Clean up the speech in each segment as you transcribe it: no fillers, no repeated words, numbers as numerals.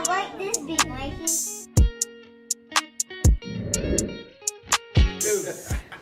like this big Mikey.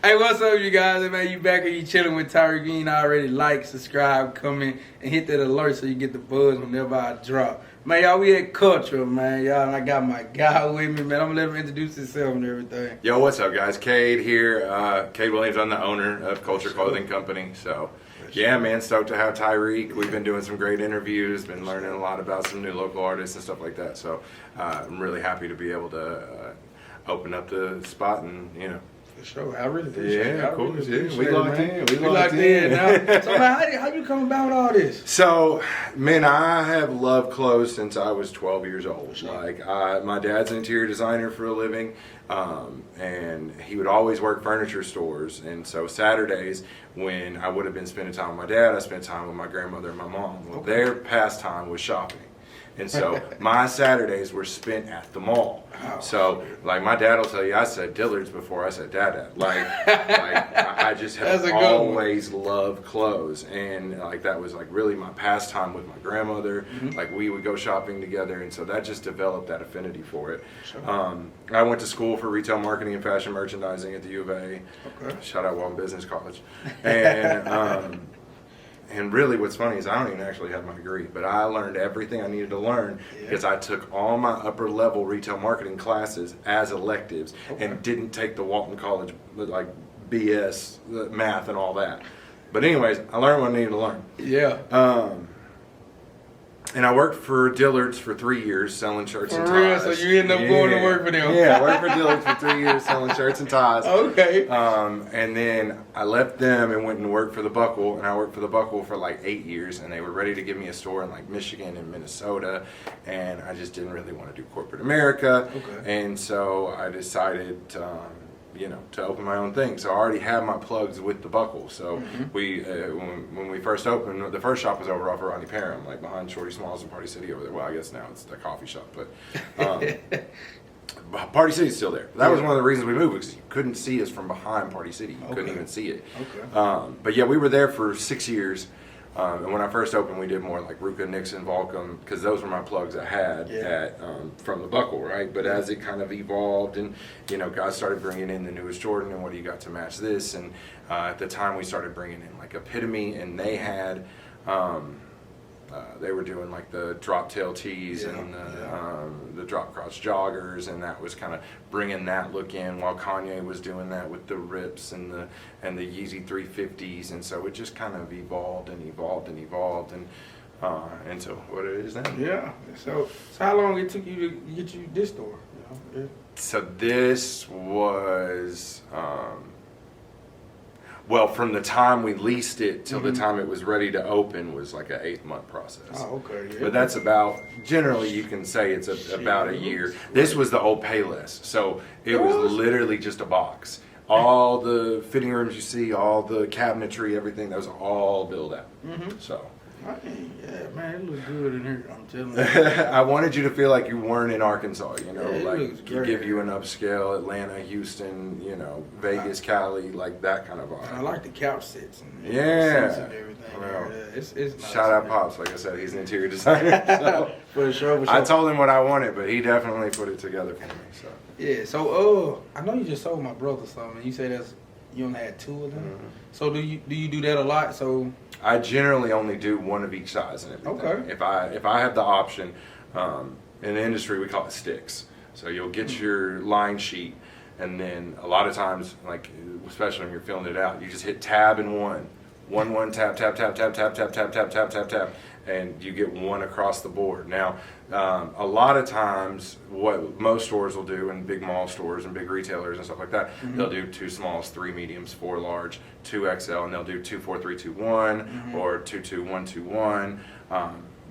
Hey, what's up, you guys? Man, you back and you chilling with Tyreek. You ain't already like, subscribe, comment, and hit that alert so you get the buzz whenever I drop. Man, y'all, we at Culture, man. Y'all, and I got my guy with me, man. I'm gonna let him introduce himself and everything. Yo, what's up, guys? Cade here. Cade Williams. I'm the owner of Culture Clothing Company. So, yeah, man, stoked to have Tyreek. We've been doing some great interviews, been learning a lot about some new local artists and stuff like that. So, I'm really happy to be able to open up the spot and, you know. For sure. I really appreciate it. Yeah, of course. Yeah, we locked in. We locked in now. So, man, how you come about all this? So, man, I have loved clothes since I was 12 years old. Like, my dad's an interior designer for a living, and he would always work furniture stores. And so Saturdays, when I would have been spending time with my dad, I spent time with my grandmother and my mom. Well, their pastime was shopping. And so my Saturdays were spent at the mall. Oh, so, like, my dad will tell you, I said Dillard's before I said Dada. Like I just have always loved clothes. And, like, that was, like, really my pastime with my grandmother. Mm-hmm. Like, we would go shopping together. And so that just developed that affinity for it. Sure. I went to school for retail marketing and fashion merchandising at the U of A. Okay. Shout out Walton Business College. And... And really what's funny is I don't even actually have my degree, but I learned everything I needed to learn because I took all my upper level retail marketing classes as electives and didn't take the Walton College like BS math and all that. But anyways, I learned what I needed to learn. Yeah. And I worked for Dillard's for 3 years selling shirts and ties. For real? So you ended up going to work for them? Yeah, I worked for Dillard's for 3 years selling shirts and ties. Okay. And then I left them and went and worked for the Buckle, and I worked for the Buckle for like 8 years, and they were ready to give me a store in like Michigan and Minnesota, and I just didn't really want to do corporate America. Okay. And so I decided to open my own thing. So I already had my plugs with the Buckle. So we, when we first opened, the first shop was over off of Rodney Parham, like behind Shorty Smalls and Party City over there. Well, I guess now it's the coffee shop, but Party City's still there. That was one of the reasons we moved, because you couldn't see us from behind Party City. You couldn't even see it. Okay. But yeah, we were there for 6 years. And when I first opened, we did more like Ruka, Nixon, Volcom, because those were my plugs I had from the Buckle, right? But as it kind of evolved and, guys started bringing in the newest Jordan and what do you got to match this? And at the time we started bringing in like Epitome, and they had, they were doing like the drop tail tees and the drop crotch joggers, and that was kind of bringing that look in, while Kanye was doing that with the rips and the Yeezy 350s, and so it just kind of evolved and so what it is now. Yeah. So how long it took you to get you this store? So this was. Well, from the time we leased it till the time it was ready to open was like an 8-month process. Oh, okay. Yeah. But that's about, generally you can say it's about a year. This was the old Payless, so it was literally just a box. All the fitting rooms you see, all the cabinetry, everything, that was all built out. So. Yeah, man, it looks good in here, I'm telling you. I wanted you to feel like you weren't in Arkansas, like give you an upscale Atlanta, Houston, Vegas, Cali, like that kind of vibe. I like the couch sets and seats and everything. Well, it's nice. Shout out Pops, like I said, he's an interior designer. So for sure. I told him what I wanted, but he definitely put it together for me. So yeah, so I know you just sold my brother something. You say you only had 2 of them. So do you do that a lot? So I generally only do one of each size and everything. Okay. If I have the option, in the industry we call it sticks. So you'll get your line sheet, and then a lot of times, like especially when you're filling it out, you just hit tab and one, tap, tap, tap, tap, tap, tap, tap, tap, tap, tap, tap, and you get one across the board. Now, a lot of times, what most stores will do, and big mall stores and big retailers and stuff like that, they'll do 2 smalls, 3 mediums, 4 large, 2 XL, and they'll do 2 4 3 2 1 or 2 2 1 2 1.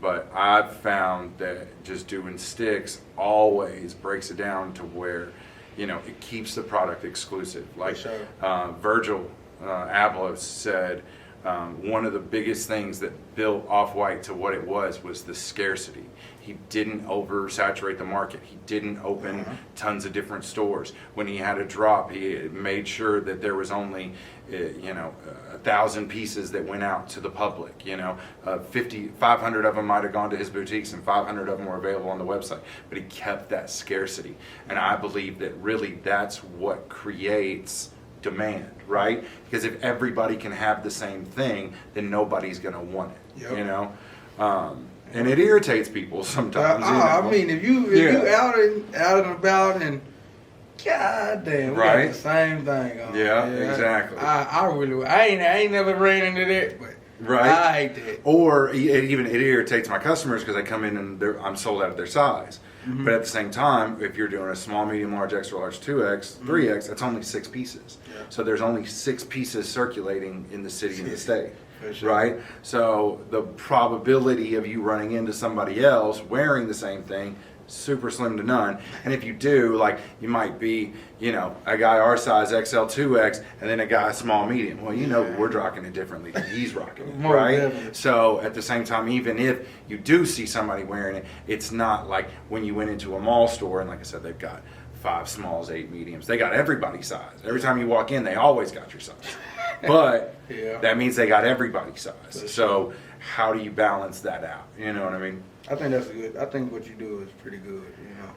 But I've found that just doing sticks always breaks it down to where, it keeps the product exclusive. Like Virgil Abloh said, one of the biggest things that built Off-White to what it was the scarcity. He didn't oversaturate the market. He didn't open tons of different stores. When he had a drop, he made sure that there was only 1,000 pieces that went out to the public. 500 of them might have gone to his boutiques, and 500 of them were available on the website. But he kept that scarcity, and I believe that really that's what creates demand, right? Because if everybody can have the same thing, then nobody's going to want it. Yep. And it irritates people sometimes. I mean, if you out and about and God damn, we got the same thing on. Yeah, exactly. I ain't never ran into that, but right. I hate that. Or even it irritates my customers because I come in and I'm sold out of their size. Mm-hmm. But at the same time, if you're doing a small, medium, large, extra large, 2X, 3X, that's only 6 pieces. Yeah. So there's only 6 pieces circulating in the city and the state. Sure. Right? So the probability of you running into somebody else wearing the same thing, super slim to none. And if you do, like, you might be, a guy our size, XL, 2X, and then a guy small, medium. Well, we're rocking it differently than he's rocking it, right? Definitely. So at the same time, even if you do see somebody wearing it, it's not like when you went into a mall store, and like I said, they've got 5 smalls, 8 mediums. They got everybody's size. Every time you walk in, they always got your size. But that means they got everybody's size. So how do you balance that out? You know what I mean? I think that's good. I think what you do is pretty good.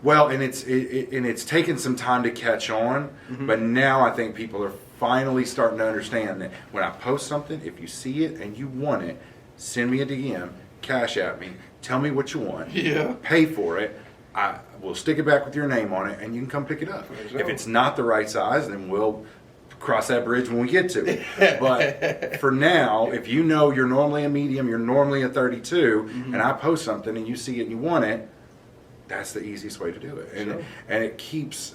Well, and it's taken some time to catch on, but now I think people are finally starting to understand that when I post something, if you see it and you want it, send me a DM, cash at me, tell me what you want, pay for it. I will stick it back with your name on it, and you can come pick it up. Sure. If it's not the right size, then we'll cross that bridge when we get to it. But for now, if you're normally a medium, you're normally a 32, and I post something and you see it and you want it, that's the easiest way to do it. And and it keeps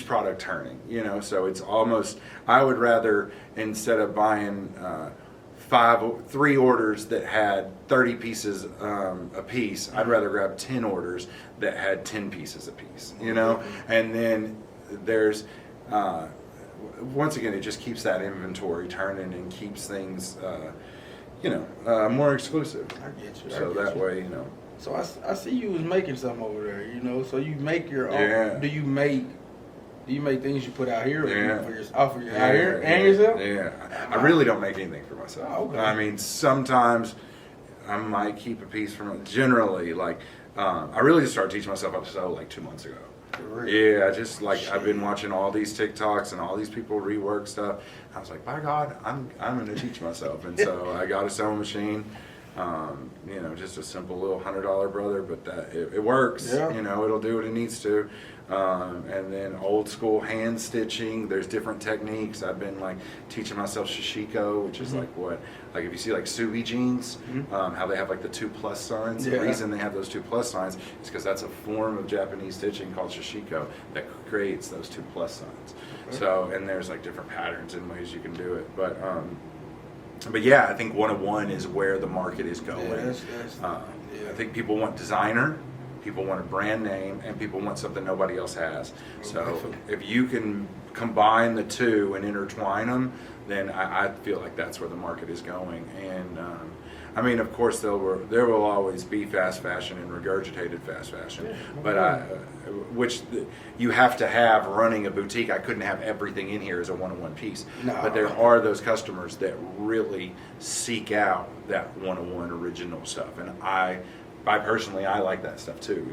product turning, so it's almost, I would rather, instead of buying 3 orders that had 30 pieces a piece, I'd rather grab 10 orders that had 10 pieces a piece, and then there's once again, it just keeps that inventory turning and keeps things more exclusive. I get you. So that way, So I see you was making something over there, so you make your own. Yeah. Do you make things you put out here, or for yourself, out here and yourself? Yeah, I really don't make anything for myself. Oh, okay. I mean, sometimes I might keep a piece from. Generally, I really just started teaching myself how to sew 2 months ago. Really? Yeah, just I've been watching all these TikToks and all these people rework stuff. I was like, by God, I'm going to teach myself, and so I got a sewing machine. Just a simple little $100 brother, but it works. Yeah. It'll do what it needs to. And then old school hand stitching. There's different techniques. I've been teaching myself shishiko, which is if you see Subi jeans, how they have the 2+ signs. Yeah. The reason they have those 2+ signs is because that's a form of Japanese stitching called shishiko that creates those 2+ signs. Okay. So, and there's different patterns and ways you can do it, but yeah, I think 101 is where the market is going. I think people want designer, people want a brand name, and people want something nobody else has. So if you can combine the two and intertwine them, then I feel like that's where the market is going. And I mean, of course, there will always be fast fashion and regurgitated fast fashion, but which you have to have running a boutique. I couldn't have everything in here as a 101 piece, but there are those customers that really seek out that 101 original stuff, and I personally, I like that stuff too.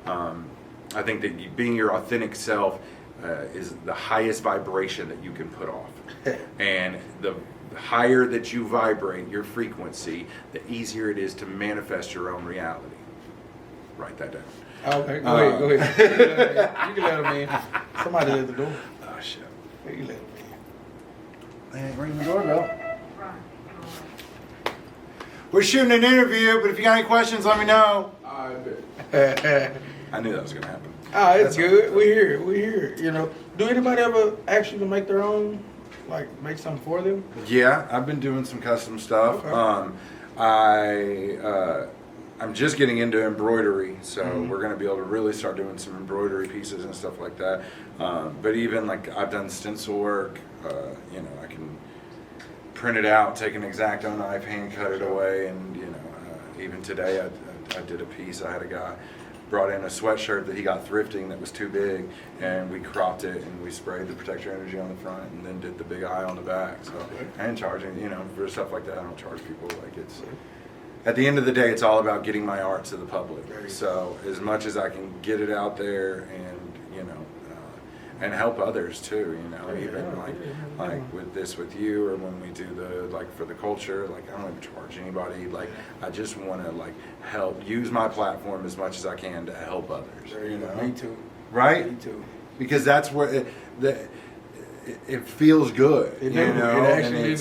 I think that being your authentic self is the highest vibration that you can put off, and the higher that you vibrate your frequency, the easier it is to manifest your own reality. Write that down. Okay, go ahead. You can let him in. Somebody at the door. Oh, shit. You can let him in. Hey, ring the doorbell. We're shooting an interview, but if you got any questions, let me know. I bet. I knew that was going to happen. It's good. We're here. Do anybody ever ask you to make their own? Make something for them? Yeah, I've been doing some custom stuff. Okay. I'm just getting into embroidery, so we're going to be able to really start doing some embroidery pieces and stuff like that. But even I've done stencil work. I can print it out, take an X-Acto knife, hand cut it away, and even today I did a piece. I had a guy brought in a sweatshirt that he got thrifting that was too big, and we cropped it and we sprayed the Protect Your Energy on the front and then did the big eye on the back. So I ain't charging, for stuff like that. I don't charge people. Like, it's at the end of the day, it's all about getting my art to the public. So as much as I can get it out there and and help others too, even like with you, or when we do for the culture, like I don't even charge anybody. Like I just want to help use my platform as much as I can to help others. Me too. Right? Me too. Because that's where it feels good. It actually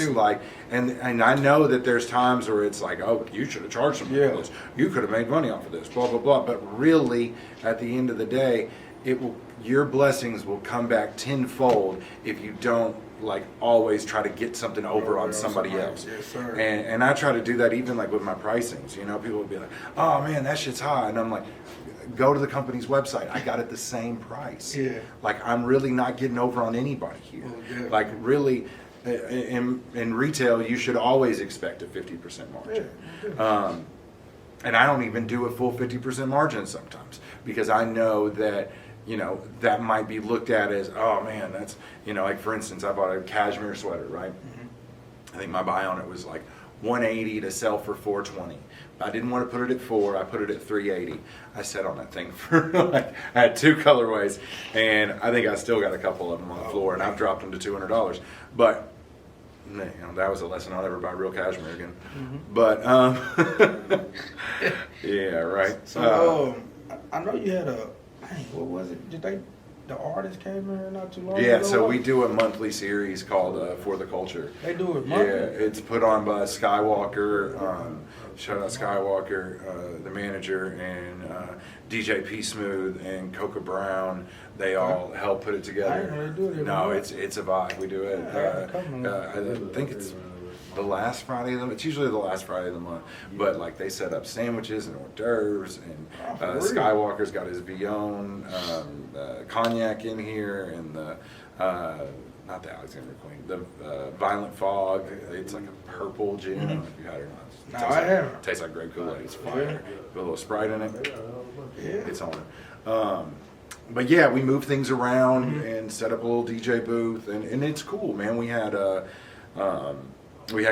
and it's and I know that there's times where it's like, oh, you should have charged them for this. You could have made money off of this. Blah blah blah. But really, at the end of the day, your blessings will come back tenfold if you don't always try to get something over on somebody else. Yes, sir. And I try to do that even with my pricings. People will be like, oh man, that shit's high, and I'm like, go to the company's website. I got it the same price. Yeah. I'm really not getting over on anybody here. Yeah. Really, in retail, you should always expect a 50% margin. Yeah. And I don't even do a full 50% margin sometimes, because I know that that might be looked at as, oh man, that's, for instance, I bought a cashmere sweater, right? Mm-hmm. I think my buy on it was $180 to sell for $420. I didn't want to put it at $4. I put it at $380. I sat on that thing for I had 2 colorways, and I think I still got a couple of them on the floor, and I've dropped them to $200. But that was a lesson. I'll never buy real cashmere again. Mm-hmm. But yeah, right. So I know you had what was it? The artist came here not too long ago? Yeah, so we do a monthly series called For the Culture. They do it monthly? Yeah, it's put on by Skywalker. Shout out Skywalker, the manager, and DJ P Smooth and Coca Brown. They all help put it together. I didn't know they do it every month. It's a vibe. We do it. I think it's the last Friday of the month. It's usually the last Friday of the month. But they set up sandwiches and hors d'oeuvres, and Skywalker's got his Vion cognac in here, and the not the Alexander Queen, the Violent Fog. It's like a purple gin. I don't know if you had it or not. No, I haven't. Tastes like grape Kool-Aid. It's fire. Put a little Sprite in it. Yeah. It's on. But yeah, we move things around and set up a little DJ booth, and it's cool, man. We had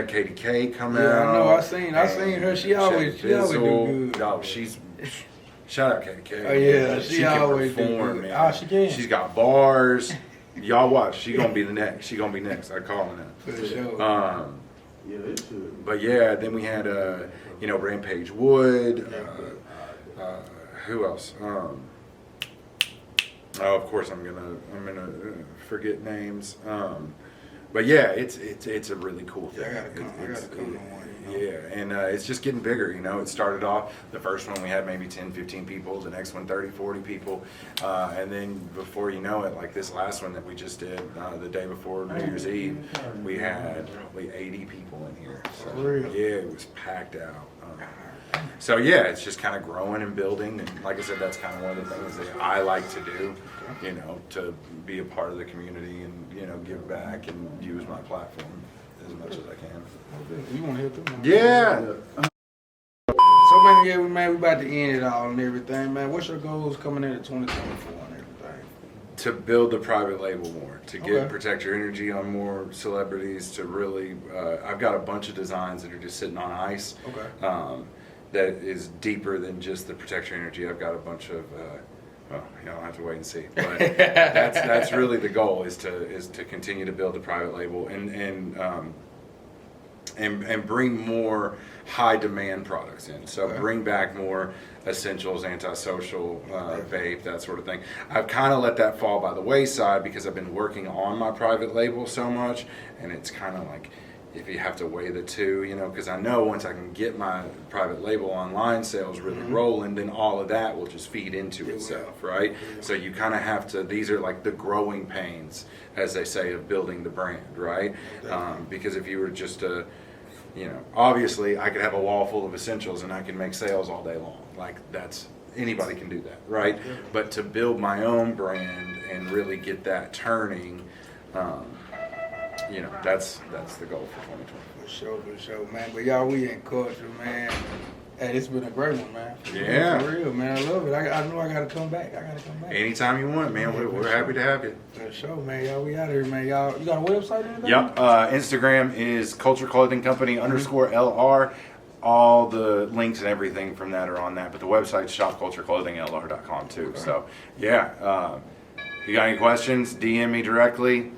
Cade come out. Yeah, I know. I seen her. She always do good. Oh, shout out Cade. Oh yeah, she can always perform, do good. man. Oh, she can. She's got bars. Y'all watch. She gonna be the next. She gonna be next. I call her now. For sure. But yeah, then we had Rampage Wood. Who else? Of course I'm gonna forget names. But yeah, it's a really cool thing. Yeah, I gotta come to one. Yeah, and it's just getting bigger. It started off, the first one we had maybe 10, 15 people, the next one 30, 40 people, and then before you know it, this last one that we just did the day before New Year's Eve, we had probably 80 people in here. So yeah, it was packed out. So yeah, it's just kind of growing and building, and like I said, that's kind of one of the things that I like to do, to be a part of the community and give back and use my platform as much as I can. You want to hear them? Yeah. So man, we about to end it all and everything, man. What's your goals coming into 2024 and everything? To build the private label more, to get Protect Your Energy on more celebrities, to really, I've got a bunch of designs that are just sitting on ice. That is deeper than just the Protect Your Energy. I've got a bunch of, I'll have to wait and see. But that's really the goal, is to continue to build the private label and bring more high demand products in. So bring back more essentials, antisocial, vape, that sort of thing. I've kind of let that fall by the wayside because I've been working on my private label so much, and it's kind of if you have to weigh the two, because I know once I can get my private label online sales really rolling, then all of that will just feed into itself, right? So you kind of have to, these are the growing pains, as they say, of building the brand, right? Because if you were just obviously I could have a wall full of essentials and I can make sales all day long. Anybody can do that, right? But to build my own brand and really get that turning, you know, that's the goal for 2020. For sure, man. But y'all, we in culture, man. Hey, it's been a great one, man. Yeah. For real, man. I love it. I know I got to come back. Anytime you want, man. We're happy to have you. For sure, man. Y'all, we out here, man. Y'all, you got a website or anything? Yep. Instagram is Culture Clothing Company _LR. All the links and everything from that are on that. But the website's shopcultureclothinglr.com too. Okay. So, yeah. If you got any questions, DM me directly.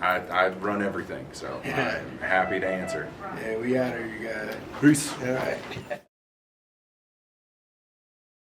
I run everything. So, I'm happy to answer. Yeah, we out here, you guys. Peace. All right.